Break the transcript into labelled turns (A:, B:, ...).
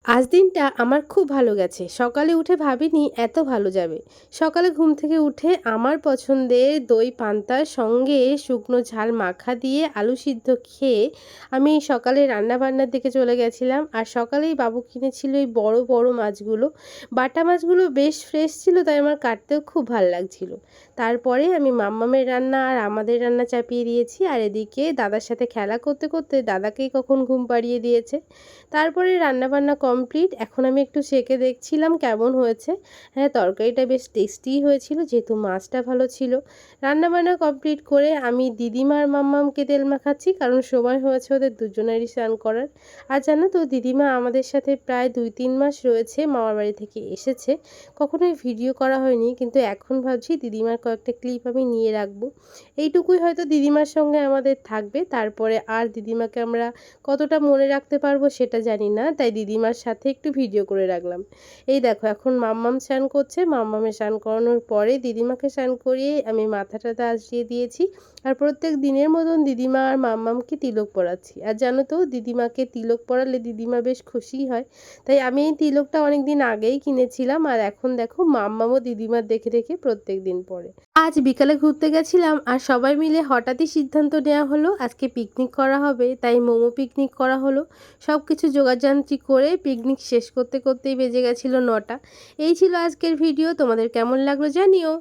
A: আজ দিনটা আমার খুব ভালো গেছে। সকালে উঠে ভাবিনি এত ভালো যাবে। সকালে ঘুম থেকে উঠে আমার পছন্দের দই পান্তার সঙ্গে শুকনো ঝাল মাখা দিয়ে আলু সিদ্ধ খেয়ে আমি সকালে রান্নাবান্নার দিকে চলে গেছিলাম। আর সকালেই বাবু কিনেছিল এই বড়, বড় মাছগুলো। বাটা মাছগুলো বেশ ফ্রেশ ছিল, তাই আমার কাটতেও খুব ভাল লাগছিল। তারপরে আমি মাম্মামের রান্না আর আমাদের রান্না চাপিয়ে দিয়েছি। আর এদিকে দাদার সাথে খেলা করতে, করতে দাদাকেই কখন ঘুম পাড়িয়ে দিয়েছে। তারপরে রান্নাবান্না কমপ্লিট। এখন আমি একটু চেখে দেখছিলাম কেমন হয়েছে। হ্যাঁ, তরকারিটা বেশ টেস্টিই হয়েছিল যেহেতু মাছটা ভালো ছিল। রান্নাবান্না কমপ্লিট করে আমি দিদিমা আর মাম্মামকে তেল মাখাচ্ছি, কারণ সময় হয়েছে ওদের দুজনেরই স্নান করার। আর জানো তো, দিদিমা আমাদের সাথে প্রায় 2-3 মাস রয়েছে, মামার বাড়ি থেকে এসেছে। কখনোই ভিডিও করা হয়নি, কিন্তু এখন ভাবছি দিদিমার কয়েকটা ক্লিপ আমি নিয়ে রাখবো। এইটুকুই হয়তো দিদিমার সঙ্গে আমাদের থাকবে। তারপরে আর দিদিমাকে আমরা কতটা মনে রাখতে পারবো সেটা জানি না, তাই দিদিমার সাথে একটু ভিডিও করে রাখলাম। এই দেখো, এখন মাম্মাম স্নান করছে। মাম্মামের স্নান করানোর পরে দিদিমাকে স্নান করিয়ে আমি মাথাটাতে আঁচড়িয়ে দিয়েছি। আর প্রত্যেক দিনের মতন দিদিমা আর মাম্মামকে তিলক পরাচ্ছি। আর জানো তো, দিদিমাকে তিলক পরালে দিদিমা বেশ খুশিই হয়। তাই আমি এই তিলকটা অনেক দিন আগেই কিনেছিলাম, আর এখন দেখো মাম্মামও দিদিমার দেখে দেখে প্রত্যেক দিন পরে। আজ বিকালে ঘুরতে গেছিলাম, আর সবাই মিলে হঠাৎই সিদ্ধান্ত নেওয়া হলো আজকে পিকনিক করা হবে, তাই মোমো পিকনিক করা হলো। সব কিছু জোগাড়যন্ত্রী করে পিকনিক শেষ করতে করতেই বেজে গেছিল 9টা। এই ছিল আজকের ভিডিও। তোমাদের কেমন লাগলো জানিও।